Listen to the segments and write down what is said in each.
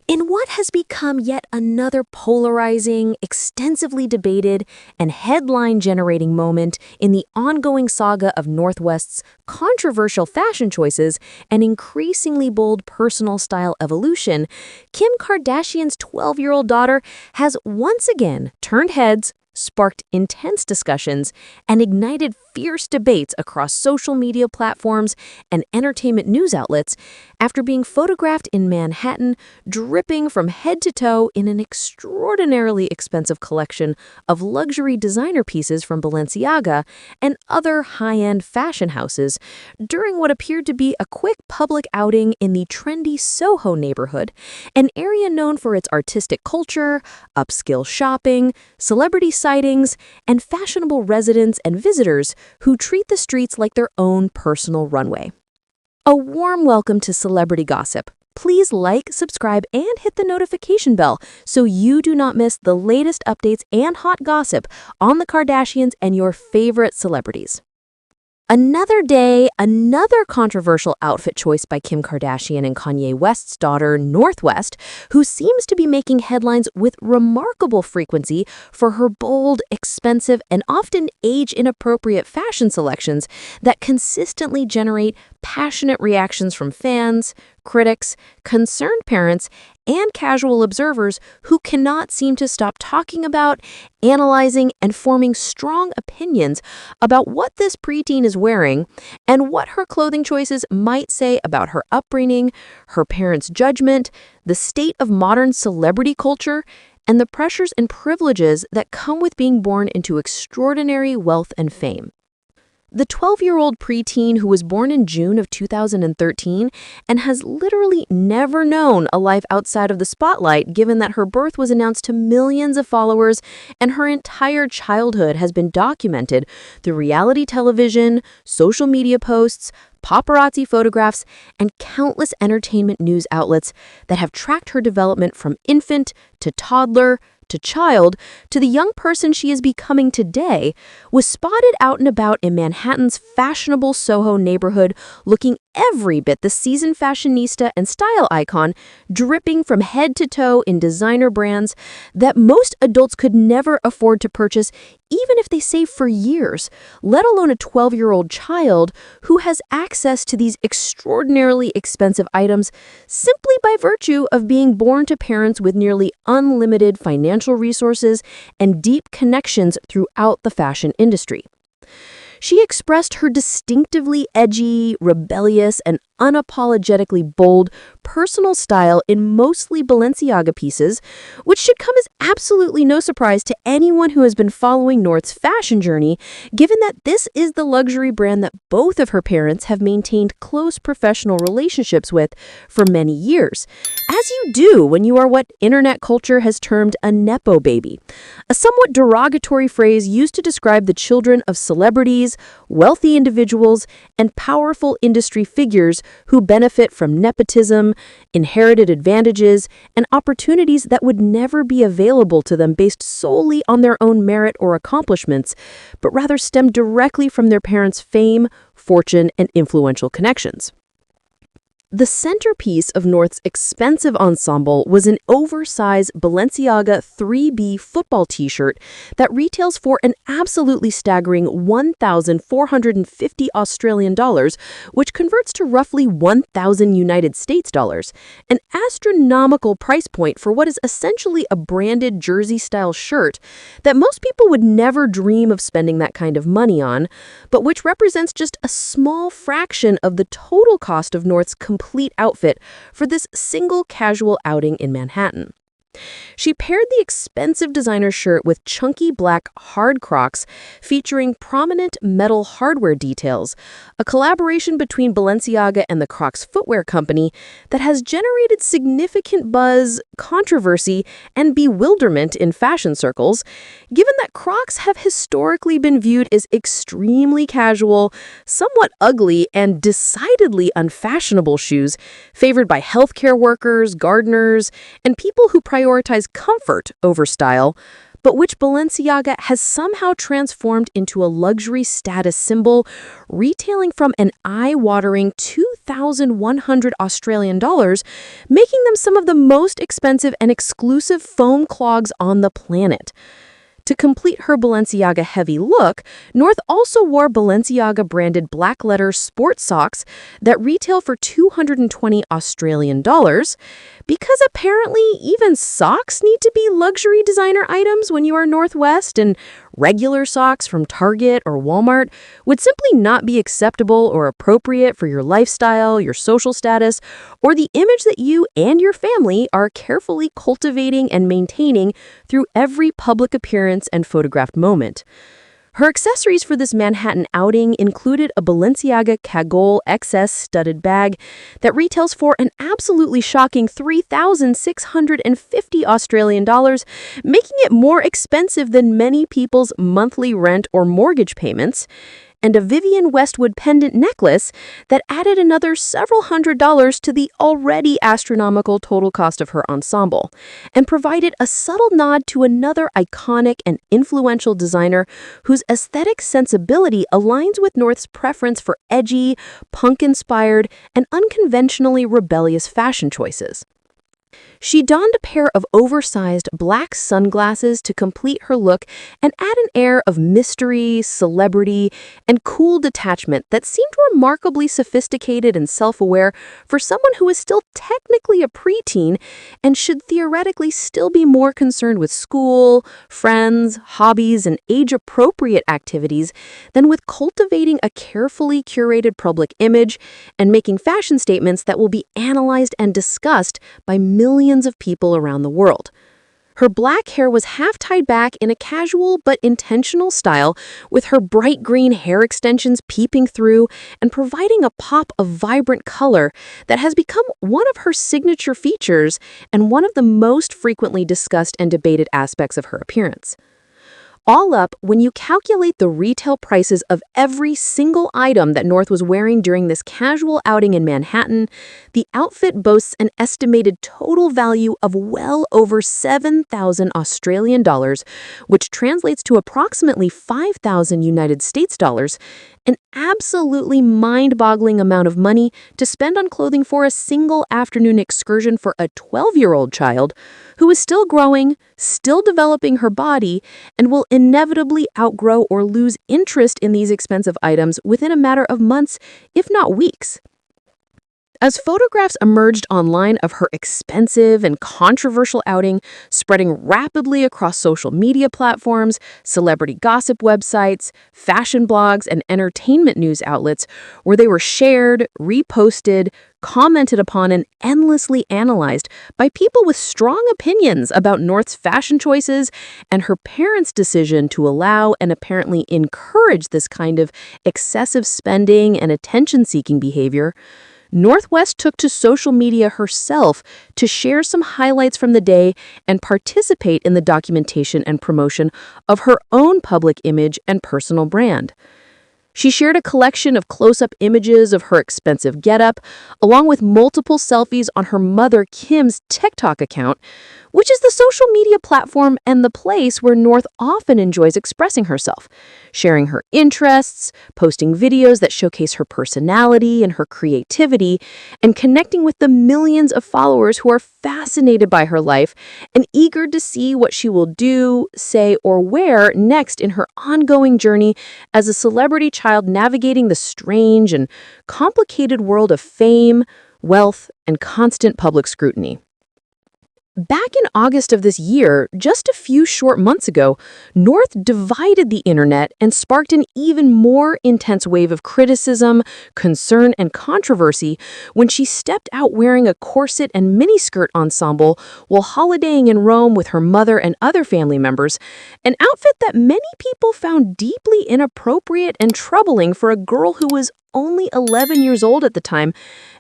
In what has become yet another polarizing, extensively debated, and headline-generating moment in the ongoing saga of Northwest's controversial fashion choices and increasingly bold personal style evolution, Kim Kardashian's 12-year-old daughter has once again turned heads, sparked intense discussions, and ignited fierce debates across social media platforms and entertainment news outlets after being photographed in Manhattan, dripping from head to toe in an extraordinarily expensive collection of luxury designer pieces from Balenciaga and other high-end fashion houses during what appeared to be a quick public outing in the trendy Soho neighborhood, an area known for its artistic culture, upscale shopping, celebrity sightings, and fashionable residents and visitors who treat the streets like their own personal runway. A warm welcome to Celebrity Gossip. Please like, subscribe, and hit the notification bell so you do not miss the latest updates and hot gossip on the Kardashians and your favorite celebrities. Another day, another controversial outfit choice by Kim Kardashian and Kanye West's daughter, Northwest, who seems to be making headlines with remarkable frequency for her bold, expensive, and often age-inappropriate fashion selections that consistently generate passionate reactions from fans, critics, concerned parents, and casual observers who cannot seem to stop talking about, analyzing, and forming strong opinions about what this preteen is wearing and what her clothing choices might say about her upbringing, her parents' judgment, the state of modern celebrity culture, and the pressures and privileges that come with being born into extraordinary wealth and fame. The 12-year-old preteen who was born in June of 2013 and has literally never known a life outside of the spotlight, given that her birth was announced to millions of followers and her entire childhood has been documented through reality television, social media posts, paparazzi photographs, and countless entertainment news outlets that have tracked her development from infant to toddler to child to the young person she is becoming today, was spotted out and about in Manhattan's fashionable Soho neighborhood looking every bit the seasoned fashionista and style icon, dripping from head to toe in designer brands that most adults could never afford to purchase even if they save for years, let alone a 12-year-old child who has access to these extraordinarily expensive items simply by virtue of being born to parents with nearly unlimited financial resources and deep connections throughout the fashion industry. She expressed her distinctively edgy, rebellious, and unapologetically bold personal style in mostly Balenciaga pieces, which should come as absolutely no surprise to anyone who has been following North's fashion journey, given that this is the luxury brand that both of her parents have maintained close professional relationships with for many years, as you do when you are what internet culture has termed a nepo baby, a somewhat derogatory phrase used to describe the children of celebrities, wealthy individuals, and powerful industry figures who benefit from nepotism, inherited advantages, and opportunities that would never be available to them based solely on their own merit or accomplishments, but rather stem directly from their parents' fame, fortune, and influential connections. The centerpiece of North's expensive ensemble was an oversized Balenciaga 3B football t-shirt that retails for an absolutely staggering 1,450 Australian dollars, which converts to roughly 1,000 United States dollars, an astronomical price point for what is essentially a branded jersey-style shirt that most people would never dream of spending that kind of money on, but which represents just a small fraction of the total cost of North's complete outfit for this single casual outing in Manhattan. She paired the expensive designer shirt with chunky black hard Crocs featuring prominent metal hardware details, a collaboration between Balenciaga and the Crocs footwear company that has generated significant buzz, controversy, and bewilderment in fashion circles, given that Crocs have historically been viewed as extremely casual, somewhat ugly, and decidedly unfashionable shoes favored by healthcare workers, gardeners, and people who prioritize comfort over style, but which Balenciaga has somehow transformed into a luxury status symbol, retailing from an eye-watering 2,100 Australian dollars, making them some of the most expensive and exclusive foam clogs on the planet. To complete her Balenciaga-heavy look, North also wore Balenciaga-branded black-letter sports socks that retail for 220 Australian dollars, because apparently even socks need to be luxury designer items when you are Northwest, and regular socks from Target or Walmart would simply not be acceptable or appropriate for your lifestyle, your social status, or the image that you and your family are carefully cultivating and maintaining through every public appearance and photographed moment. Her accessories for this Manhattan outing included a Balenciaga Kagol XS studded bag that retails for an absolutely shocking 3,650 Australian dollars, making it more expensive than many people's monthly rent or mortgage payments, and a Vivienne Westwood pendant necklace that added another several $100s to the already astronomical total cost of her ensemble, and provided a subtle nod to another iconic and influential designer whose aesthetic sensibility aligns with North's preference for edgy, punk-inspired, and unconventionally rebellious fashion choices. She donned a pair of oversized black sunglasses to complete her look and add an air of mystery, celebrity, and cool detachment that seemed remarkably sophisticated and self-aware for someone who is still technically a preteen and should theoretically still be more concerned with school, friends, hobbies, and age-appropriate activities than with cultivating a carefully curated public image and making fashion statements that will be analyzed and discussed by millions of people around the world. Her black hair was half tied back in a casual but intentional style, with her bright green hair extensions peeping through and providing a pop of vibrant color that has become one of her signature features and one of the most frequently discussed and debated aspects of her appearance. All up, when you calculate the retail prices of every single item that North was wearing during this casual outing in Manhattan, the outfit boasts an estimated total value of well over 7,000 Australian dollars, which translates to approximately 5,000 United States dollars, an absolutely mind-boggling amount of money to spend on clothing for a single afternoon excursion for a 12-year-old child who is still growing, still developing her body, and will inevitably outgrow or lose interest in these expensive items within a matter of months, if not weeks. As photographs emerged online of her expensive and controversial outing, spreading rapidly across social media platforms, celebrity gossip websites, fashion blogs, and entertainment news outlets, where they were shared, reposted, commented upon, and endlessly analyzed by people with strong opinions about North's fashion choices and her parents' decision to allow and apparently encourage this kind of excessive spending and attention-seeking behavior, Northwest took to social media herself to share some highlights from the day and participate in the documentation and promotion of her own public image and personal brand. She shared a collection of close-up images of her expensive getup, along with multiple selfies on her mother Kim's TikTok account, which is the social media platform and the place where North often enjoys expressing herself, sharing her interests, posting videos that showcase her personality and her creativity, and connecting with the millions of followers who are fascinated by her life and eager to see what she will do, say, or wear next in her ongoing journey as a celebrity child navigating the strange and complicated world of fame, wealth, and constant public scrutiny. Back in August of this year, just a few short months ago, North divided the internet and sparked an even more intense wave of criticism, concern, and controversy when she stepped out wearing a corset and miniskirt ensemble while holidaying in Rome with her mother and other family members, an outfit that many people found deeply inappropriate and troubling for a girl who was only 11 years old at the time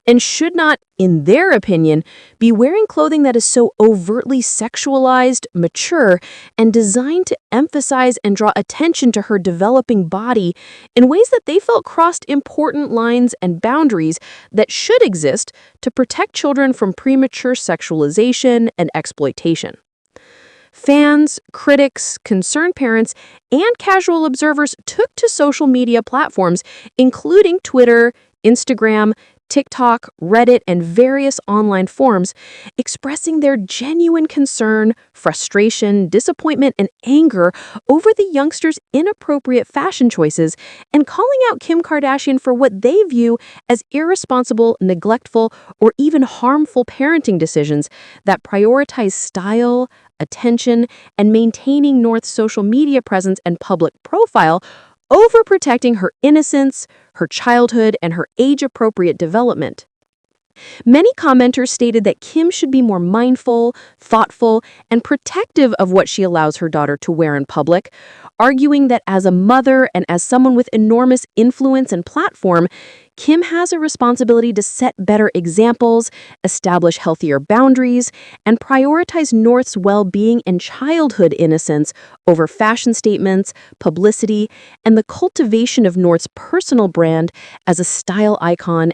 and should not, in their opinion, be wearing clothing that is so overtly sexualized, mature, and designed to emphasize and draw attention to her developing body in ways that they felt crossed important lines and boundaries that should exist to protect children from premature sexualization and exploitation. Fans, critics, concerned parents, and casual observers took to social media platforms, including Twitter, Instagram, TikTok, Reddit, and various online forums, expressing their genuine concern, frustration, disappointment, and anger over the youngster's inappropriate fashion choices and calling out Kim Kardashian for what they view as irresponsible, neglectful, or even harmful parenting decisions that prioritize style, attention, and maintaining North's social media presence and public profile over protecting her innocence, her childhood, and her age-appropriate development. Many commenters stated that Kim should be more mindful, thoughtful, and protective of what she allows her daughter to wear in public, arguing that as a mother and as someone with enormous influence and platform, Kim has a responsibility to set better examples, establish healthier boundaries, and prioritize North's well-being and childhood innocence over fashion statements, publicity, and the cultivation of North's personal brand as a style icon